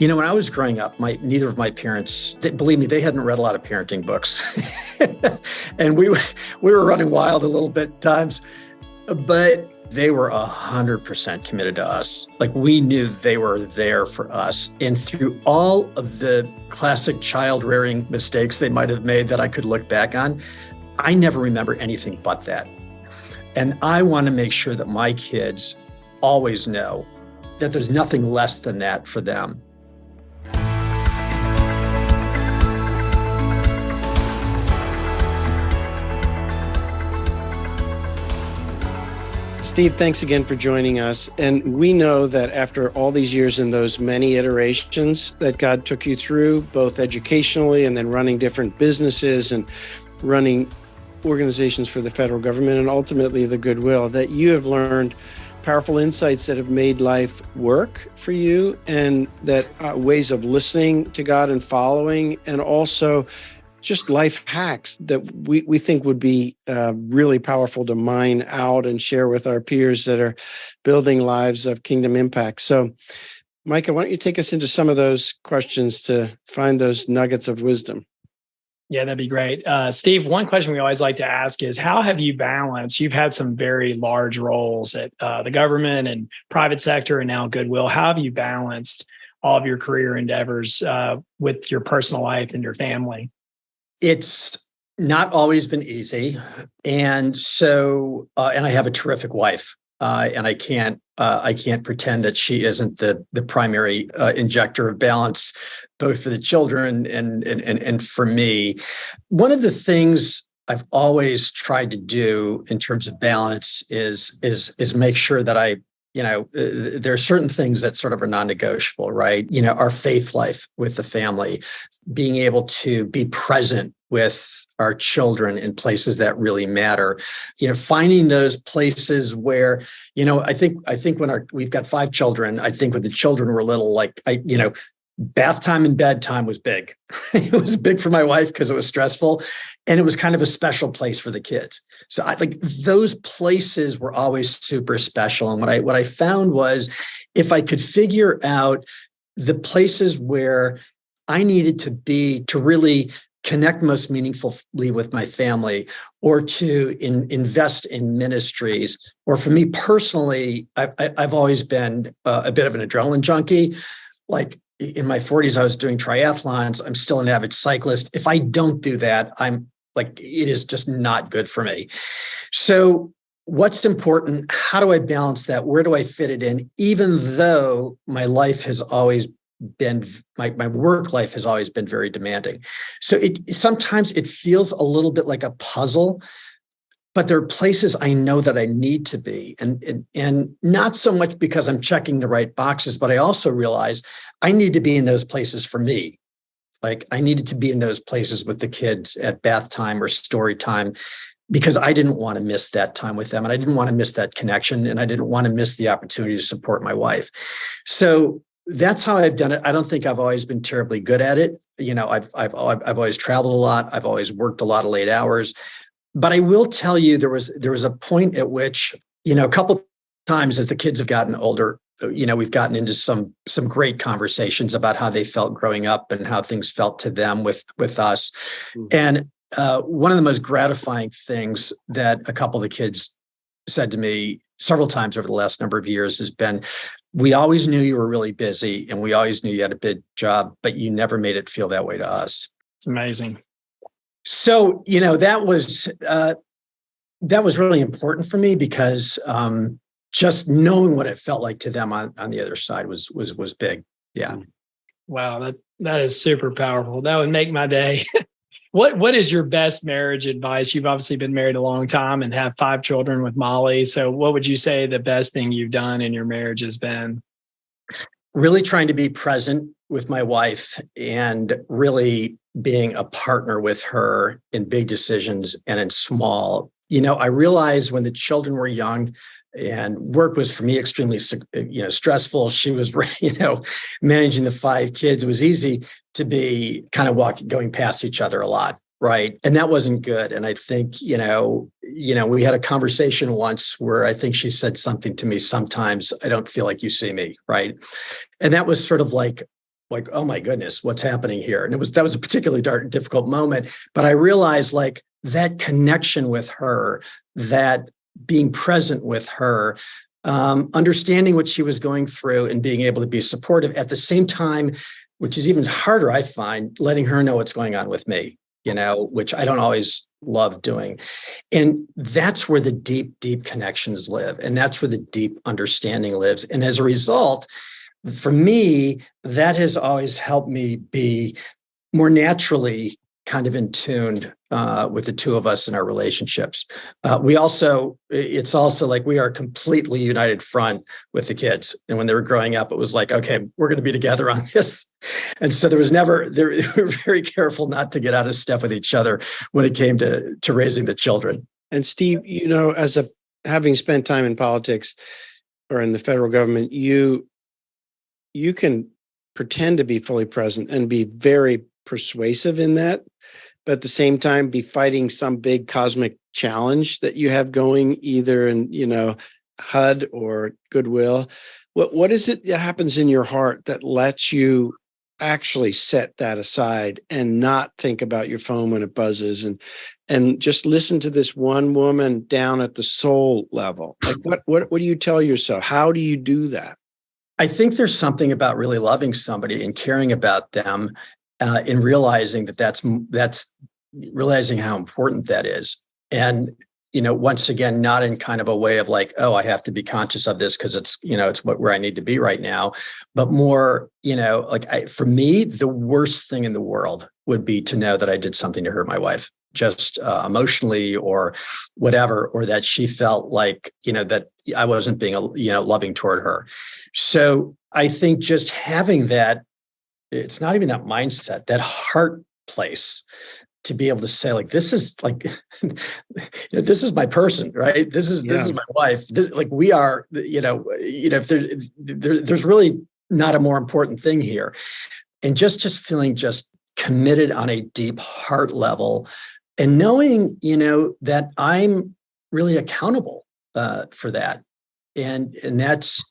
When I was growing up, neither of my parents, believe me, they hadn't read a lot of parenting books. And we were running wild a little bit at times, but they were 100% committed to us. Like, we knew they were there for us. And through all of the classic child rearing mistakes they might have made that I could look back on, I never remember anything but that. And I want to make sure that my kids always know that there's nothing less than that for them. Steve, thanks again for joining us. And we know that after all these years and those many iterations that God took you through, both educationally and then running different businesses and running organizations for the federal government and ultimately the Goodwill, that you have learned powerful insights that have made life work for you, and that ways of listening to God and following, and also just life hacks that we think would be really powerful to mine out and share with our peers that are building lives of kingdom impact. So, Micah, why don't you take us into some of those questions to find those nuggets of wisdom? Yeah, that'd be great. Steve, one question we always like to ask is, how have you balanced? You've had some very large roles at the government and private sector and now Goodwill. How have you balanced all of your career endeavors with your personal life and your family? It's not always been easy. And so, and I have a terrific wife, and I can't pretend that she isn't the primary injector of balance, both for the children and for me. One of the things I've always tried to do in terms of balance is make sure that there are certain things that sort of are non-negotiable, right? Our faith life with the family, being able to be present with our children in places that really matter, finding those places where, I think when we've got 5 children, I think when the children were little, bath time and bedtime was big. It was big for my wife because it was stressful, and it was kind of a special place for the kids. So I think those places were always super special. And what I found was, if I could figure out the places where I needed to be to really connect most meaningfully with my family, or to invest in ministries, or for me personally, I've always been a bit of an adrenaline junkie. Like, in my 40s, I was doing triathlons. I'm still an avid cyclist. If I don't do that, it is just not good for me. So what's important? How do I balance that? Where do I fit it in? Even though my life has always been, my work life has always been very demanding. So sometimes it feels a little bit like a puzzle, but there are places I know that I need to be, and not so much because I'm checking the right boxes, but I also realize I need to be in those places for me. Like, I needed to be in those places with the kids at bath time or story time, because I didn't want to miss that time with them, and I didn't want to miss that connection, and I didn't want to miss the opportunity to support my wife. So that's how I've done it. I don't think I've always been terribly good at it. I've always traveled a lot. I've always worked a lot of late hours. But I will tell you, there was a point at which, a couple times as the kids have gotten older, we've gotten into some great conversations about how they felt growing up and how things felt to them with us. Mm-hmm. And one of the most gratifying things that a couple of the kids said to me several times over the last number of years has been, we always knew you were really busy, and we always knew you had a big job, but you never made it feel that way to us. It's amazing. So, that was really important for me, because just knowing what it felt like to them on the other side was big. Yeah. Wow. That is super powerful. That would make my day. What is your best marriage advice? You've obviously been married a long time and have 5 children with Molly. So what would you say the best thing you've done in your marriage has been? Really trying to be present with my wife, and really being a partner with her in big decisions and in small. I realized when the children were young and work was, for me, extremely, stressful. She was, managing the 5 kids. It was easy to be kind of going past each other a lot. Right. And that wasn't good. And I think, we had a conversation once where I think she said something to me, sometimes I don't feel like you see me. Right. And that was sort of like like, oh my goodness, what's happening here? And that was a particularly dark, difficult moment. But I realized like that connection with her, that being present with her, understanding what she was going through and being able to be supportive at the same time, which is even harder, I find, letting her know what's going on with me, which I don't always love doing. And that's where the deep, deep connections live. And that's where the deep understanding lives. And as a result, for me, that has always helped me be more naturally kind of in tune with the two of us in our relationships. It's also like we are a completely united front with the kids. And when they were growing up, it was like, okay, we're going to be together on this. And so we were very careful not to get out of step with each other when it came to raising the children. And Steve, having spent time in politics or in the federal government, you can pretend to be fully present and be very persuasive in that, but at the same time be fighting some big cosmic challenge that you have going either in HUD or Goodwill. What is it that happens in your heart that lets you actually set that aside and not think about your phone when it buzzes and just listen to this one woman down at the soul level? Like what do you tell yourself? How do you do that? I think there's something about really loving somebody and caring about them, in realizing that's realizing how important that is. And, once again, not in kind of a way of like, oh, I have to be conscious of this because it's where I need to be right now, but more, for me, the worst thing in the world would be to know that I did something to hurt my wife, just emotionally or whatever, or that she felt like, that I wasn't being, loving toward her. So I think just having that, it's not even that mindset, that heart place to be able to say like, this is like, this is my person, right? This is my wife. This, like we are, if there's really not a more important thing here. And just feeling just committed on a deep heart level and knowing, that I'm really accountable for that. And that's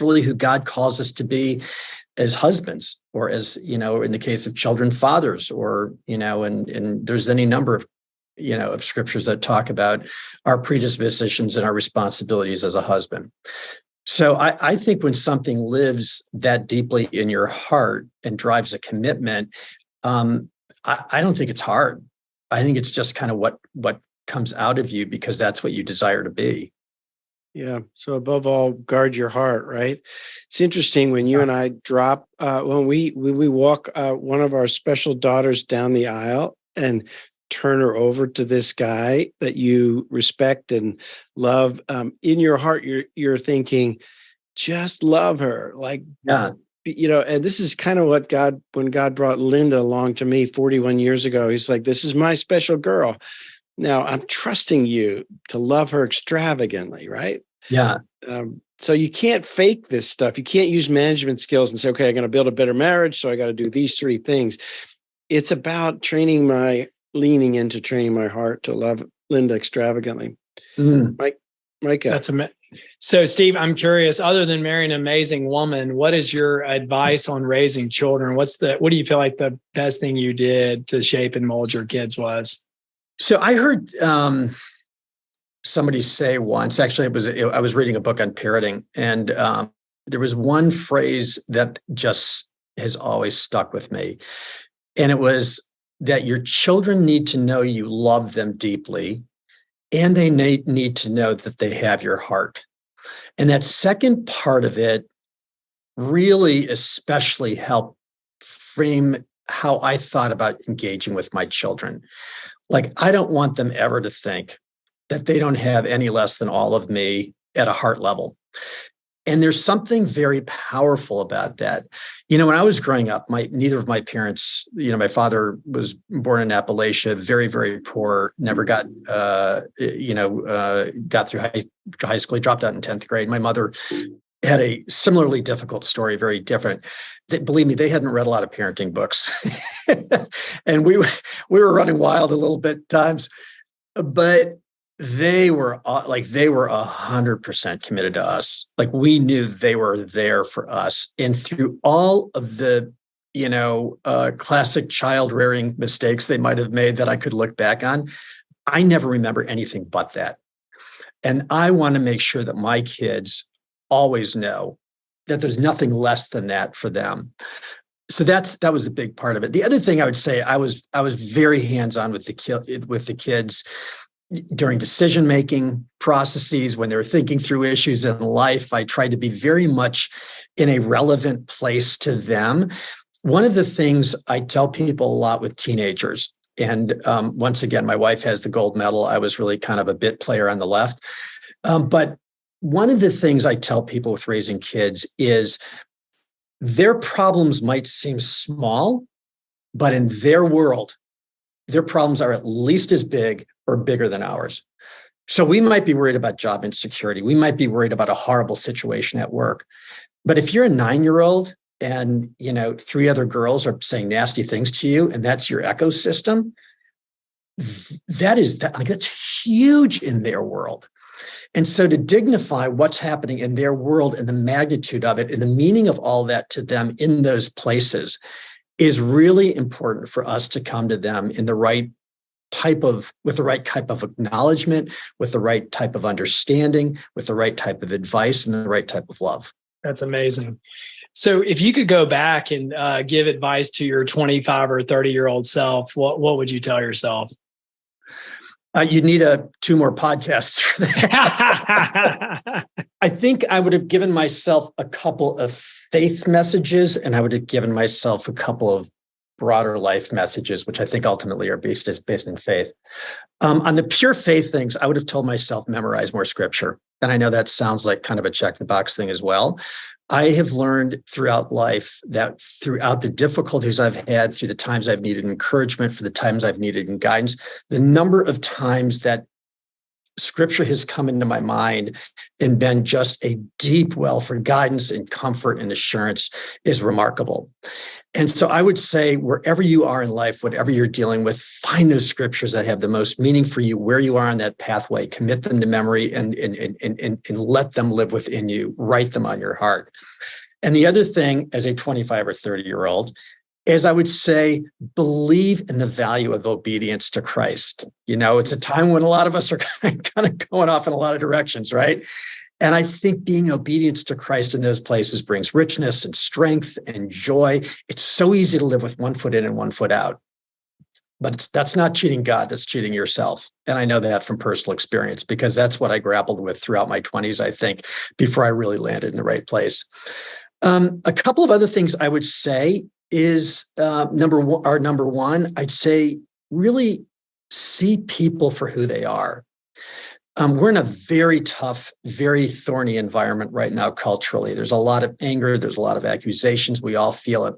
really who God calls us to be as husbands, or as, in the case of children, fathers, or, and there's any number of, of scriptures that talk about our predispositions and our responsibilities as a husband. So I think when something lives that deeply in your heart and drives a commitment, I don't think it's hard. I think it's just kind of what comes out of you because that's what you desire to be. Yeah. So above all, guard your heart, right? It's interesting when you and I drop, when we walk one of our special daughters down the aisle and turn her over to this guy that you respect and love, in your heart, you're thinking, just love her. Like, and this is kind of what when God brought Linda along to me 41 years ago, he's like, this is my special girl. Now I'm trusting you to love her extravagantly, right? Yeah. So you can't fake this stuff. You can't use management skills and say, okay, I'm going to build a better marriage, so I got to do these three things. It's about leaning into training my heart to love Linda extravagantly. Micah. So Steve, I'm curious, other than marrying an amazing woman, what is your advice on raising children? What do you feel like the best thing you did to shape and mold your kids was? So I heard somebody say once, actually, I was reading a book on parenting, and there was one phrase that just has always stuck with me. And it was that your children need to know you love them deeply, and they need to know that they have your heart. And that second part of it really especially helped frame how I thought about engaging with my children. Like, I don't want them ever to think that they don't have any less than all of me at a heart level. And there's something very powerful about that. When I was growing up, neither of my parents, my father was born in Appalachia, very, very poor, never got through high school. He dropped out in 10th grade. My mother had a similarly difficult story, very different. Believe me, they hadn't read a lot of parenting books. And we were running wild a little bit at times. But they were 100% committed to us. Like we knew they were there for us. And through all of the, classic child rearing mistakes they might have made that I could look back on, I never remember anything but that. And I want to make sure that my kids always know that there's nothing less than that for them. So that was a big part of it. The other thing I would say, I was very hands-on with the kids during decision-making processes when they were thinking through issues in life. I tried to be very much in a relevant place to them. One of the things I tell people a lot with teenagers, and once again, my wife has the gold medal. I was really kind of a bit player on the left. But one of the things I tell people with raising kids is their problems might seem small, but in their world, their problems are at least as big or bigger than ours. So we might be worried about job insecurity. We might be worried about a horrible situation at work. But if you're a 9-year-old and, 3 other girls are saying nasty things to you, and that's your ecosystem, that's huge in their world. And so to dignify what's happening in their world and the magnitude of it and the meaning of all that to them in those places is really important for us to come to them with the right type of acknowledgement, with the right type of understanding, with the right type of advice and the right type of love. That's amazing. So if you could go back and give advice to your 25 or 30-year-old self, what would you tell yourself? You'd need 2 more podcasts for that. I think I would have given myself a couple of faith messages, and I would have given myself a couple of broader life messages, which I think ultimately are based in faith. On the pure faith things, I would have told myself memorize more scripture. And I know that sounds like kind of a check the box thing as well. I have learned throughout life that throughout the difficulties I've had, through the times I've needed encouragement, for the times I've needed guidance, the number of times that scripture has come into my mind and been just a deep well for guidance and comfort and assurance is remarkable. And so I would say wherever you are in life, whatever you're dealing with, find those scriptures that have the most meaning for you, where you are on that pathway, commit them to memory and let them live within you, write them on your heart. And the other thing as a 25 or 30-year-old is I would say, believe in the value of obedience to Christ. It's a time when a lot of us are kind of going off in a lot of directions, right? And I think being obedient to Christ in those places brings richness and strength and joy. It's so easy to live with one foot in and one foot out. But that's not cheating God, that's cheating yourself. And I know that from personal experience, because that's what I grappled with throughout my 20s, I think, before I really landed in the right place. A couple of other things I would say is number one, I'd say really see people for who they are. We're in a very tough, very thorny environment right now culturally. There's a lot of anger. There's a lot of accusations. We all feel it.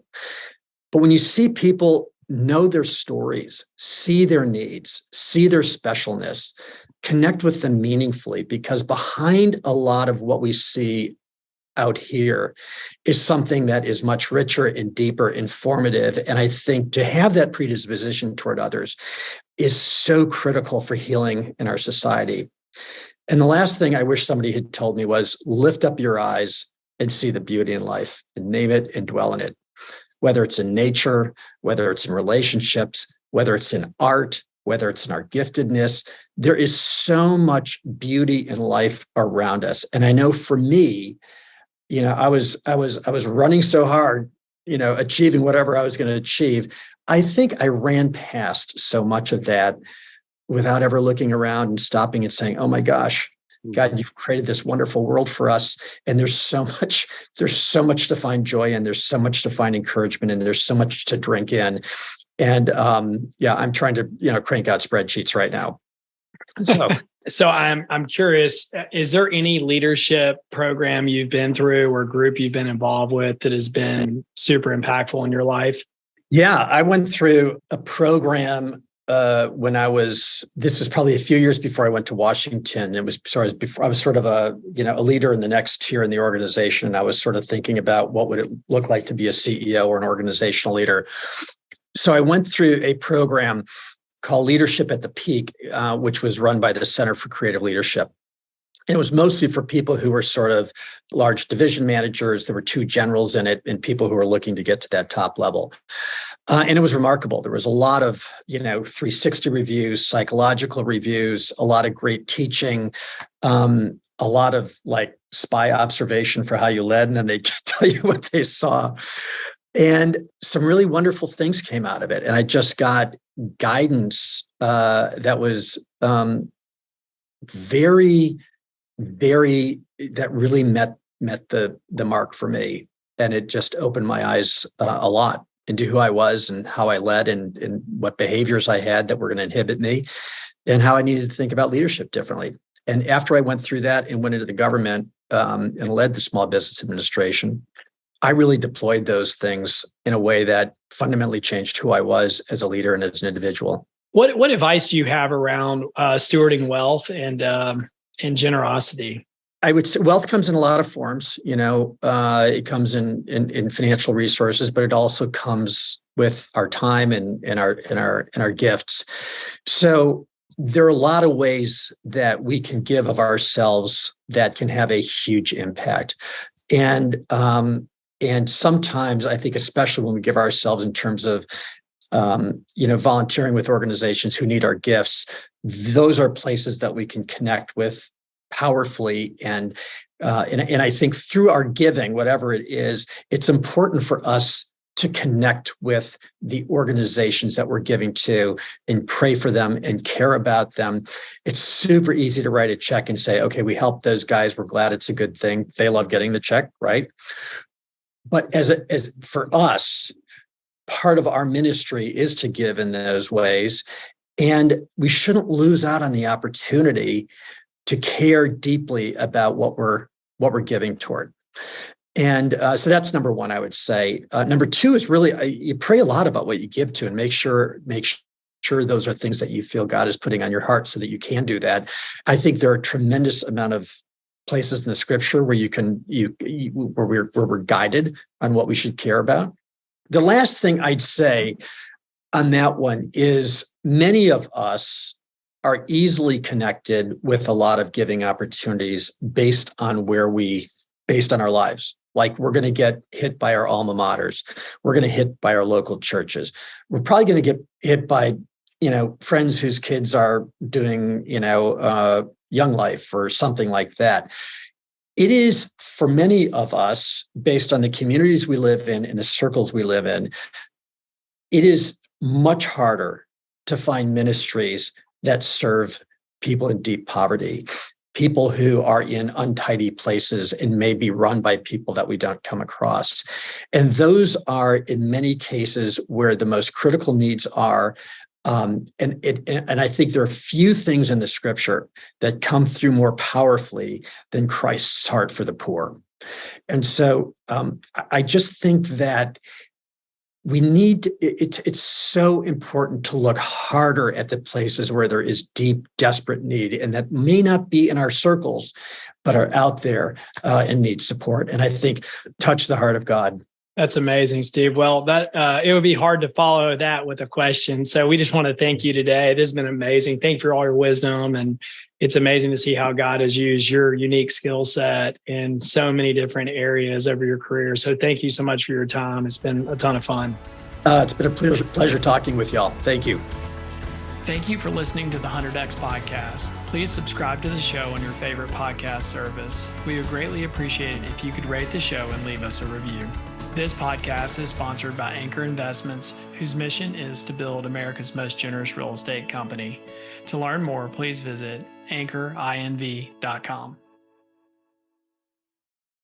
But when you see people, know their stories, see their needs, see their specialness, connect with them meaningfully, because behind a lot of what we see out here is something that is much richer and deeper, informative. And I think to have that predisposition toward others is so critical for healing in our society. And the last thing I wish somebody had told me was lift up your eyes and see the beauty in life and name it and dwell in it, whether it's in nature, whether it's in relationships, whether it's in art, whether it's in our giftedness. There is so much beauty in life around us. And I know for me, I was running so hard, achieving whatever I was going to achieve. I think I ran past so much of that without ever looking around and stopping and saying, oh my gosh, God, you've created this wonderful world for us. And there's so much to find joy in. There's so much to find encouragement in. There's so much to drink in. And I'm trying to, crank out spreadsheets right now. So I'm curious, is there any leadership program you've been through or group you've been involved with that has been super impactful in your life? Yeah, I went through a program this was probably a few years before I went to Washington. I was sort of a leader in the next tier in the organization. And I was sort of thinking about what would it look like to be a CEO or an organizational leader. So I went through a program called Leadership at the Peak, which was run by the Center for Creative Leadership. And it was mostly for people who were sort of large division managers. There were 2 generals in it and people who were looking to get to that top level. And it was remarkable. There was a lot of, 360 reviews, psychological reviews, a lot of great teaching, a lot of like spy observation for how you led, and then they tell you what they saw. And some really wonderful things came out of it. And I just got guidance that was very, that really met the mark for me. And it just opened my eyes a lot into who I was and how I led and what behaviors I had that were going to inhibit me and how I needed to think about leadership differently. And after I went through that and went into the government and led the Small Business Administration, I really deployed those things in a way that fundamentally changed who I was as a leader and as an individual. What advice do you have around stewarding wealth and generosity? I would say wealth comes in a lot of forms. It comes in financial resources, but it also comes with our time and our gifts. So there are a lot of ways that we can give of ourselves that can have a huge impact. And sometimes I think, especially when we give ourselves in terms of volunteering with organizations who need our gifts, those are places that we can connect with powerfully. And I think through our giving, whatever it is, it's important for us to connect with the organizations that we're giving to and pray for them and care about them. It's super easy to write a check and say, okay, we helped those guys. We're glad it's a good thing. They love getting the check, right? But as for us, part of our ministry is to give in those ways. And we shouldn't lose out on the opportunity to care deeply about what we're giving toward. And so that's number one, I would say. Number two is really you pray a lot about what you give to and make sure those are things that you feel God is putting on your heart so that you can do that. I think there are a tremendous amount of places in the scripture where where we're guided on what we should care about. The last thing I'd say on that one is many of us are easily connected with a lot of giving opportunities based on our lives. Like we're going to get hit by our alma maters. We're going to hit by our local churches. We're probably going to get hit by, friends whose kids are doing, Young Life or something like that. It is for many of us, based on the communities we live in and the circles we live in, it is much harder to find ministries that serve people in deep poverty, people who are in untidy places and may be run by people that we don't come across. And those are, in many cases, where the most critical needs are. And I think there are few things in the scripture that come through more powerfully than Christ's heart for the poor. And so I just think that we need, it's so important to look harder at the places where there is deep, desperate need, and that may not be in our circles, but are out there and need support. And I think touch the heart of God. That's amazing, Steve. Well, that it would be hard to follow that with a question. So we just want to thank you today. This has been amazing. Thank you for all your wisdom. And it's amazing to see how God has used your unique skill set in so many different areas over your career. So thank you so much for your time. It's been a ton of fun. It's been a pleasure talking with y'all. Thank you. Thank you for listening to the 100X podcast. Please subscribe to the show on your favorite podcast service. We would greatly appreciate it if you could rate the show and leave us a review. This podcast is sponsored by Anchor Investments, whose mission is to build America's most generous real estate company. To learn more, please visit anchorinv.com.